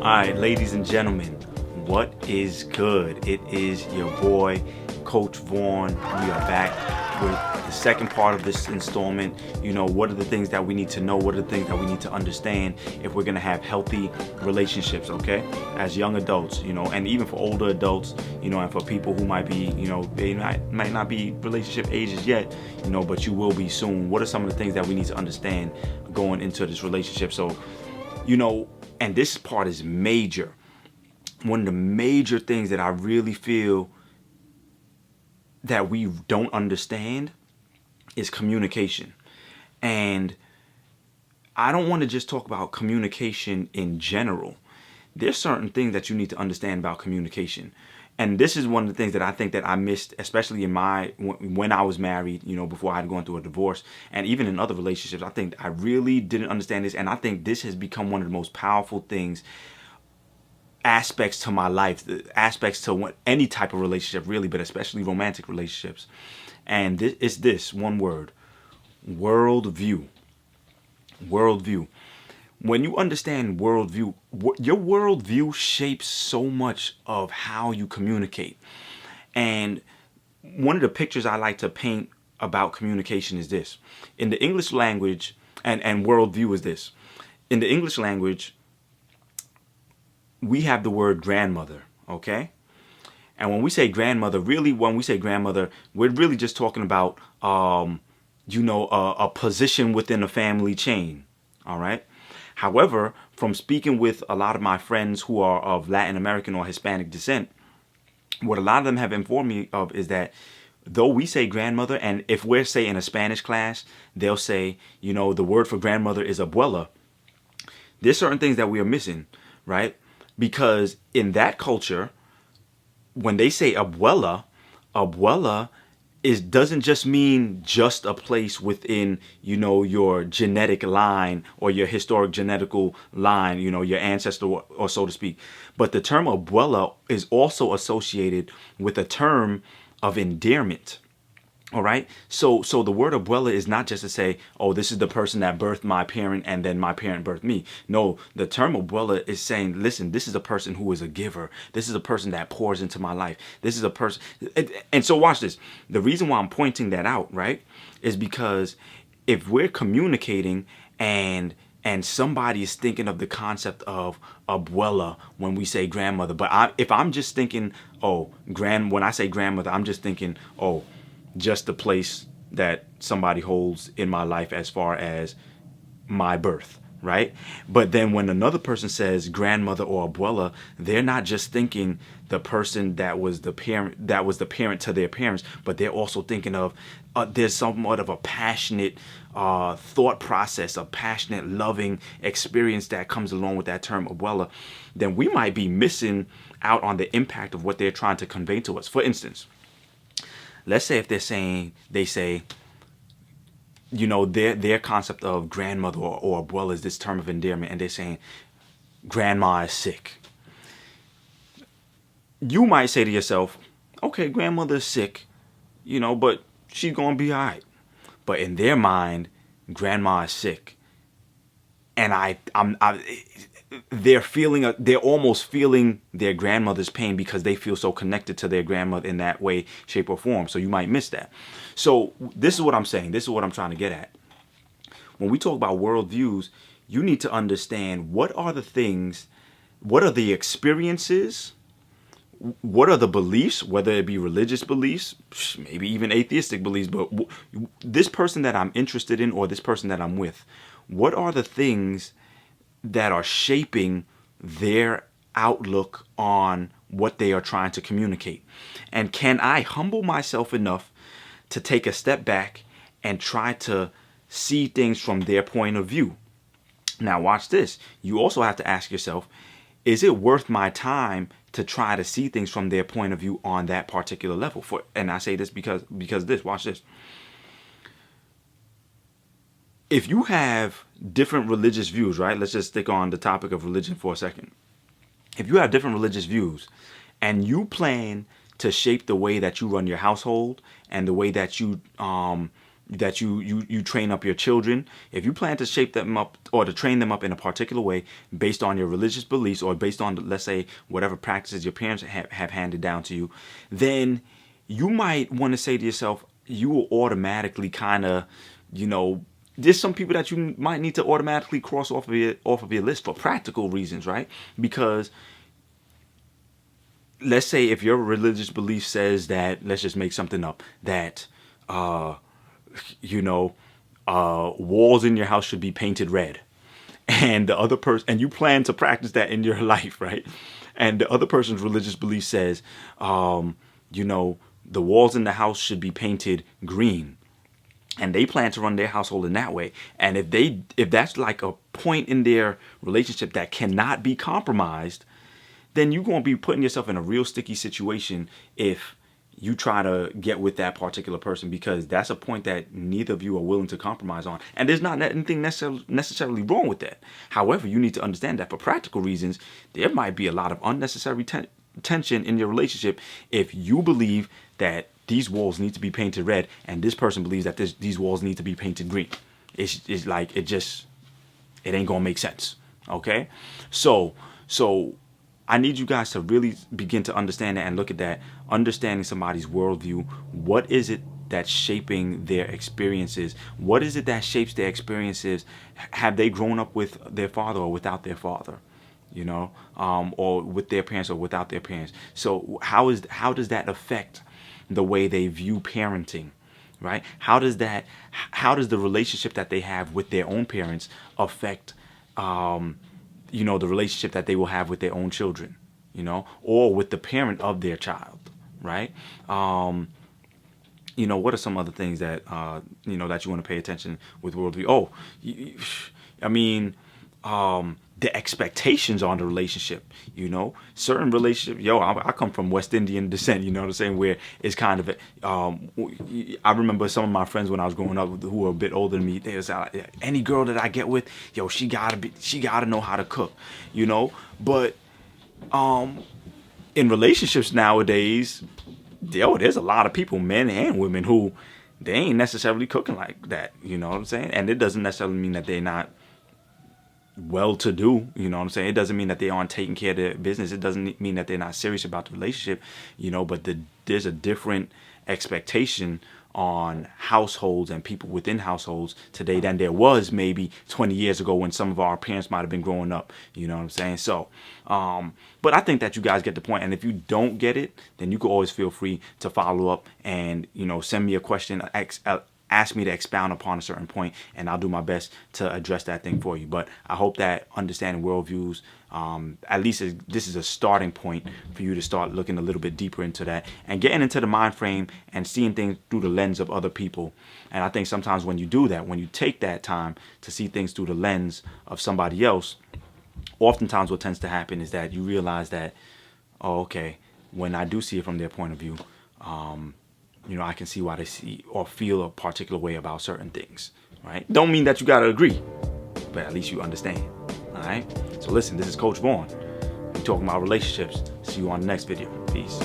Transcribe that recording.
Alright, ladies and gentlemen, what is good? It is your boy, Coach Vaughn. We are back with the second part of this installment. You know, what are the things that we need to know? What are the things that we need to understand if we're going to have healthy relationships, okay? As young adults, you know, and even for older adults, you know, and for people who might be, you know, they might not be relationship ages yet, you know, but you will be soon. What are some of the things that we need to understand going into this relationship? So, you know, and this part is major. One of the major things that I really feel that we don't understand is communication. And I don't want to just talk about communication in general. There's certain things that you need to understand about communication. And this is one of the things that I think that I missed, especially in when I was married, you know, before I had gone through a divorce, and even in other relationships. I think I really didn't understand this, and I think this has become one of the most powerful things, aspects to my life, aspects to any type of relationship, really, but especially romantic relationships. And it's this one word: worldview. Worldview. When you understand worldview, your worldview shapes so much of how you communicate. And one of the pictures I like to paint about communication is this. In the English language, and worldview is this. In the English language, we have the word grandmother, okay? And when we say grandmother, really, when we say grandmother, we're really just talking about, a position within a family chain, all right? However, from speaking with a lot of my friends who are of Latin American or Hispanic descent, what a lot of them have informed me of is that though we say grandmother, and if we're, say, in a Spanish class, they'll say, you know, the word for grandmother is abuela, there's certain things that we are missing, right? Because in that culture, when they say abuela, abuela doesn't just mean just a place within, you know, your genetic line or your historic genetical line, you know, your ancestor, or so to speak. But the term abuela is also associated with a term of endearment. All right. So the word abuela is not just to say, oh, this is the person that birthed my parent and then my parent birthed me. No, the term abuela is saying, listen, this is a person who is a giver. This is a person that pours into my life. This is a person. And so watch this. The reason why I'm pointing that out, right, is because if we're communicating and somebody is thinking of the concept of abuela when we say grandmother, but if I'm just thinking, oh, when I say grandmother, I'm just thinking, oh, just the place that somebody holds in my life as far as my birth, right? But then when another person says grandmother or abuela, they're not just thinking the person that was the parent to their parents, but they're also thinking of there's somewhat of a passionate thought process, a passionate, loving experience that comes along with that term abuela. Then we might be missing out on the impact of what they're trying to convey to us. For instance, let's say if they say, you know, their concept of grandmother or abuela is this term of endearment, and they're saying grandma is sick. You might say to yourself, okay, grandmother is sick, you know, but she's going to be all right. But in their mind, grandma is sick. And they're almost feeling their grandmother's pain because they feel so connected to their grandmother in that way, shape, or form. So you might miss that. So this is what I'm saying. This is what I'm trying to get at. When we talk about worldviews, you need to understand what are the experiences, what are the beliefs, whether it be religious beliefs, maybe even atheistic beliefs, but this person that I'm interested in or this person that I'm with, what are the things that are shaping their outlook on what they are trying to communicate? And can I humble myself enough to take a step back and try to see things from their point of view? Now watch this. You also have to ask yourself, is it worth my time to try to see things from their point of view on that particular level? And I say this because watch this. If you have different religious views, right? Let's just stick on the topic of religion for a second. If you have different religious views and you plan to shape the way that you run your household and the way that you that you train up your children, if you plan to shape them up or to train them up in a particular way based on your religious beliefs or based on, let's say, whatever practices your parents have handed down to you, then you might want to say to yourself, you will automatically kind of, there's some people that you might need to automatically cross off of your list for practical reasons, right? Because let's say if your religious belief says that, let's just make something up, that walls in your house should be painted red, and the other person, and you plan to practice that in your life, right? And the other person's religious belief says, the walls in the house should be painted green, and they plan to run their household in that way. And if that's like a point in their relationship that cannot be compromised, then you're going to be putting yourself in a real sticky situation if you try to get with that particular person, because that's a point that neither of you are willing to compromise on. And there's not anything necessarily wrong with that. However, you need to understand that for practical reasons, there might be a lot of unnecessary tension in your relationship if you believe that these walls need to be painted red and this person believes that these walls need to be painted green. It's like, it ain't gonna make sense. Okay? So I need you guys to really begin to understand that and look at that, understanding somebody's worldview. What is it that's shaping their experiences? What is it that shapes their experiences? Have they grown up with their father or without their father? Or with their parents or without their parents? So how does that affect the way they view parenting, right? How does the relationship that they have with their own parents affect the relationship that they will have with their own children, or with the parent of their child, right? What are some other things that, that you want to pay attention with worldview? The expectations on the relationship, certain relationship. I come from West Indian descent, what I'm saying, where it's kind of, I remember some of my friends when I was growing up who were a bit older than me, they was like, any girl that I get with, she gotta know how to cook, but, in relationships nowadays, there's a lot of people, men and women, who they ain't necessarily cooking like that, what I'm saying? And it doesn't necessarily mean that they're not well-to-do, it doesn't mean that they aren't taking care of their business. It doesn't mean that they're not serious about the relationship, but there's a different expectation on households and people within households today than there was maybe 20 years ago when some of our parents might have been growing up, So, but I think that you guys get the point. And if you don't get it, then you can always feel free to follow up and, send me a question, ask me to expound upon a certain point, and I'll do my best to address that thing for you. But I hope that understanding worldviews, at least this is a starting point for you to start looking a little bit deeper into that and getting into the mind frame and seeing things through the lens of other people. And I think sometimes when you do that, when you take that time to see things through the lens of somebody else, oftentimes what tends to happen is that you realize that, when I do see it from their point of view, I can see why they see or feel a particular way about certain things, right? Don't mean that you got to agree, but at least you understand, all right? So listen, this is Coach Vaughn. We're talking about relationships. See you on the next video. Peace.